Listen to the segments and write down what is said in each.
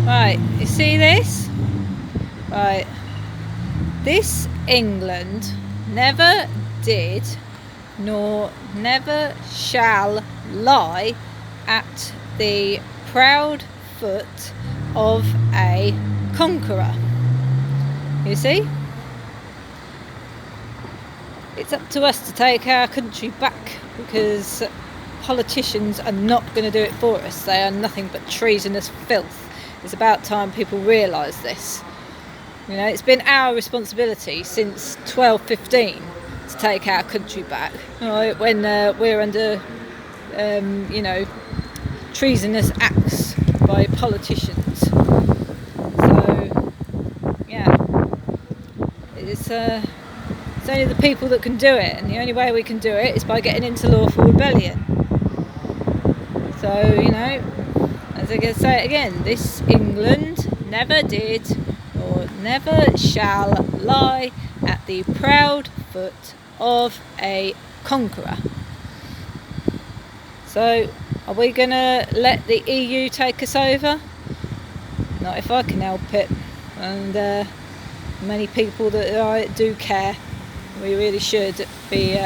Right, you see this? Right. This England never did nor never shall lie at the proud foot of a conqueror. You see? It's up to us to take our country back, because politicians are not going to do it for us. They are nothing but treasonous filth. It's about time people realise this. You know, it's been our responsibility since 1215 to take our country back, right, when we're under, treasonous acts by politicians. So, yeah, it's only the people that can do it, and the only way we can do it is by getting into lawful rebellion. So, you know, as I'm going to say it again, this England never did or never shall lie at the proud foot of a conqueror. So, are we going to let the EU take us over? Not if I can help it. And many people that do care. We really should be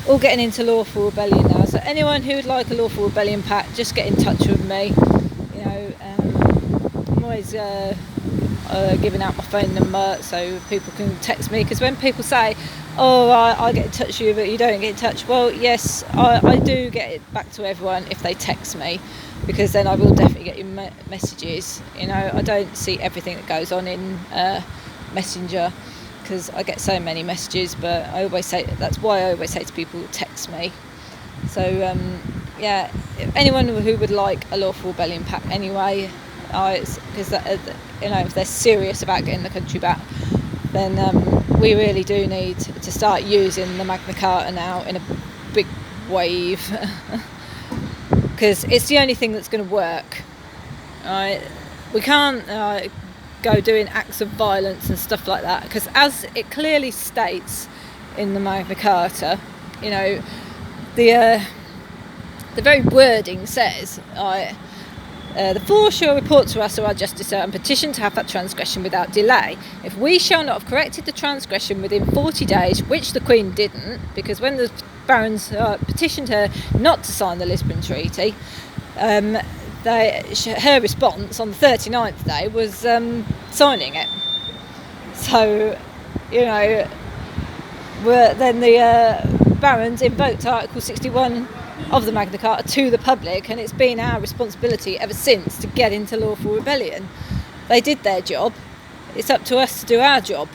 all getting into lawful rebellion now. So anyone who would like a lawful rebellion pact, just get in touch with me. You know, I'm always giving out my phone number so people can text me, because when people say, oh, I get in touch with you but you don't get in touch, well, yes, I do get it back to everyone if they text me, because then I will definitely get your messages. You know, I don't see everything that goes on in Messenger, because I get so many messages, but I always say, that's why I always say to people, text me. So yeah, if anyone who would like a lawful rebellion pact anyway, because if they're serious about getting the country back, then we really do need to start using the Magna Carta now in a big wave, because it's the only thing that's going to work. We can't go doing acts of violence and stuff like that, because as it clearly states in the Magna Carta, you know, the very wording says, the four shall report to us or our justice and petition to have that transgression without delay. If we shall not have corrected the transgression within 40 days, which the Queen didn't, because when the barons petitioned her not to sign the Lisbon Treaty, her response on the 39th day was signing it. So, you know, then the barons invoked Article 61 of the Magna Carta to the public, and it's been our responsibility ever since to get into lawful rebellion. They did their job. It's up to us to do our job.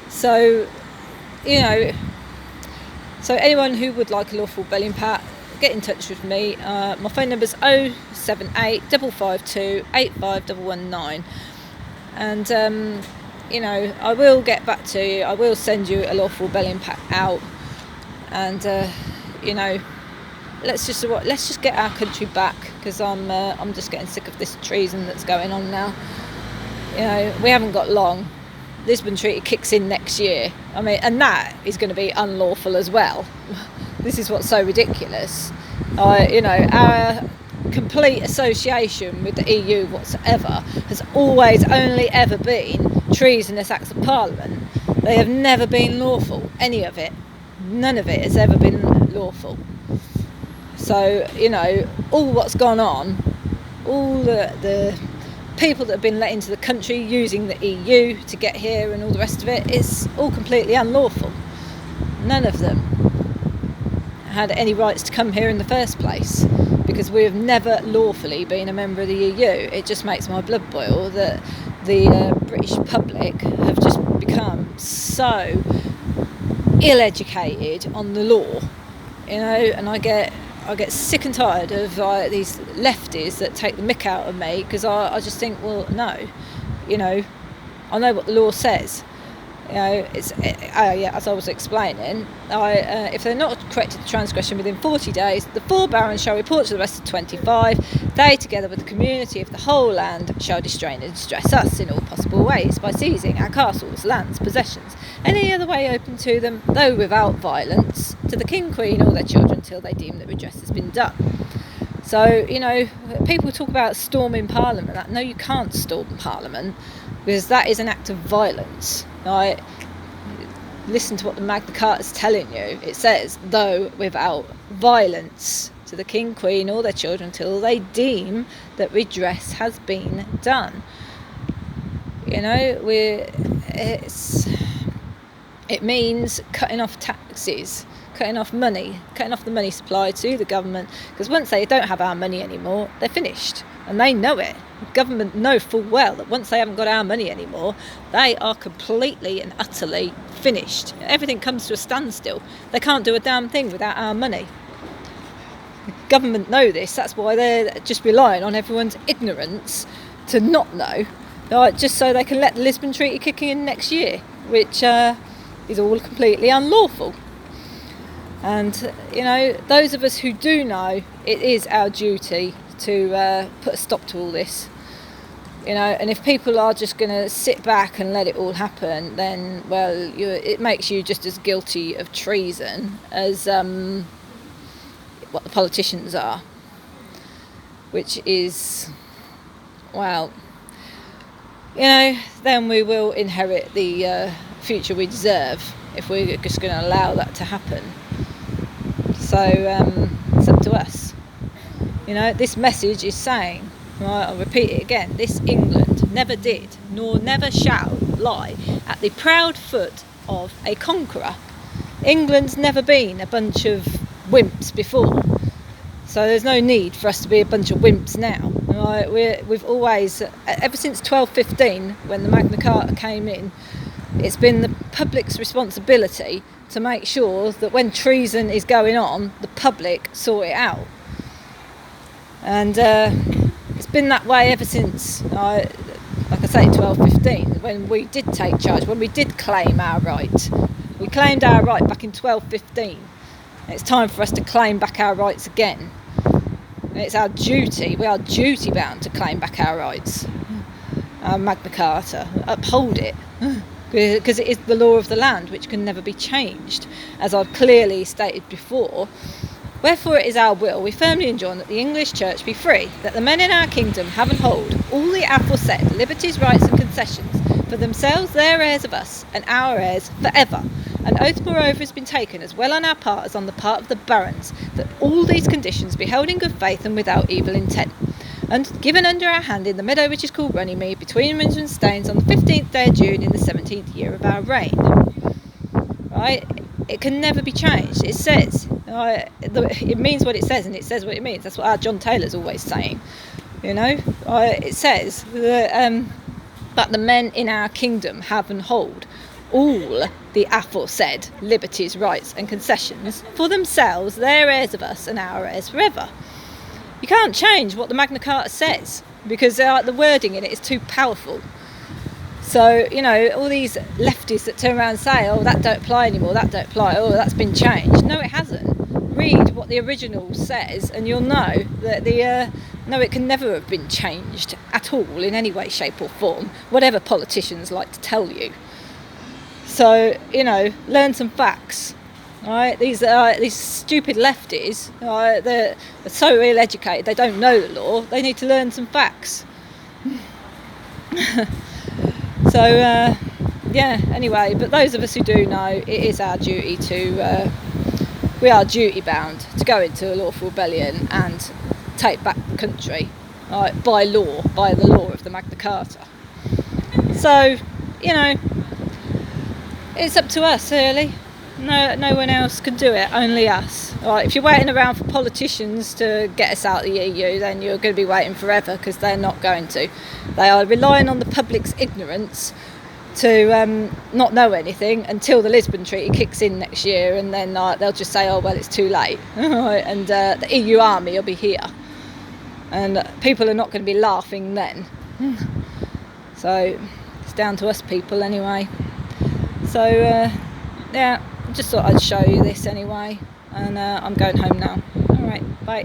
So, you know, so anyone who would like a lawful rebellion pact, get in touch with me. My phone number's 078 552 85119, and you know, I will get back to you. I will send you a lawful rebellion pact out, and you know, let's just get our country back, because I'm just getting sick of this treason that's going on now. You know, we haven't got long. Lisbon Treaty kicks in next year. I mean, and that is going to be unlawful as well. This is what's so ridiculous. You know, our complete association with the EU whatsoever has always only ever been treasonous acts of Parliament. They have never been lawful, any of it. None of it has ever been lawful. So, you know, all what's gone on, all the people that have been let into the country using the EU to get here and all the rest of it, is all completely unlawful. None of them had any rights to come here in the first place, because we have never lawfully been a member of the EU. It just makes my blood boil that the British public have just become so ill-educated on the law, you know, and I get sick and tired of these lefties that take the mick out of me, because I just think, well, no, you know, I know what the law says. You know, as I was explaining, if they're not corrected the transgression within 40 days, the four barons shall report to the rest of 25. They, together with the community of the whole land, shall distrain and distress us in all possible ways by seizing our castles, lands, possessions, any other way open to them, though without violence, to the king, queen, or their children, till they deem that redress has been done. So, people talk about storming Parliament. No, you can't storm Parliament, because that is an act of violence. Right? Listen to what the Magna Carta is telling you. It says, though without violence to the King, Queen or their children till they deem that redress has been done. It means cutting off taxes, cutting off money, cutting off the money supply to the government, because once they don't have our money anymore, they're finished, and they know it. The government know full well that once they haven't got our money anymore, they are completely and utterly finished. Everything comes to a standstill. They can't do a damn thing without our money. The government know this. That's why they're just relying on everyone's ignorance to not know, just so they can let the Lisbon Treaty kick in next year, which is all completely unlawful. And those of us who do know, it is our duty to put a stop to all this. And if people are just going to sit back and let it all happen, then it makes you just as guilty of treason as what the politicians are, which is, then we will inherit the future we deserve if we're just going to allow that to happen. So it's up to us. This message is saying, I'll repeat it again, this England never did, nor never shall lie at the proud foot of a conqueror. England's never been a bunch of wimps before, so there's no need for us to be a bunch of wimps now. We've always, ever since 1215, when the Magna Carta came in, it's been the public's responsibility to make sure that when treason is going on, the public sort it out. And it's been that way ever since, like I say, 1215, when we did take charge, when we did claim our right. We claimed our right back in 1215. And it's time for us to claim back our rights again. And it's our duty, we are duty bound to claim back our rights. Our Magna Carta, uphold it. Because it is the law of the land, which can never be changed, as I've clearly stated before. Wherefore it is our will, we firmly enjoin that the English Church be free, that the men in our kingdom have and hold all the aforesaid liberties, rights and concessions for themselves, their heirs of us, and our heirs for ever. An oath moreover has been taken, as well on our part as on the part of the barons, that all these conditions be held in good faith and without evil intent, and given under our hand in the meadow which is called Runnymede, between Windsor and Staines, on the 15th day of June in the 17th year of our reign. Right? It can never be changed. It says, it means what it says, and it says what it means. That's what our John Taylor's always saying. It says that the men in our kingdom have and hold all the aforesaid liberties, rights and concessions for themselves, their heirs of us, and our heirs forever. You can't change what the Magna Carta says, because the wording in it is too powerful. So, all these lefties that turn around and say, oh, that don't apply anymore, that don't apply, oh, that's been changed. No, it hasn't. Read what the original says and you'll know that it can never have been changed at all in any way, shape or form, whatever politicians like to tell you. So, learn some facts. Right? These stupid lefties, they're so ill-educated, they don't know the law, they need to learn some facts. So, anyway, but those of us who do know, it is our duty we are duty bound to go into a lawful rebellion and take back the country, by the law of the Magna Carta. So, it's up to us, really. No one else can do it, only us. Right, if you're waiting around for politicians to get us out of the EU, then you're going to be waiting forever, because they're not going to. They are relying on the public's ignorance to not know anything until the Lisbon Treaty kicks in next year, and then they'll just say, oh, well, it's too late. And the EU army will be here. And people are not going to be laughing then. So it's down to us people anyway. So, just thought I'd show you this anyway, and I'm going home now. Alright, bye.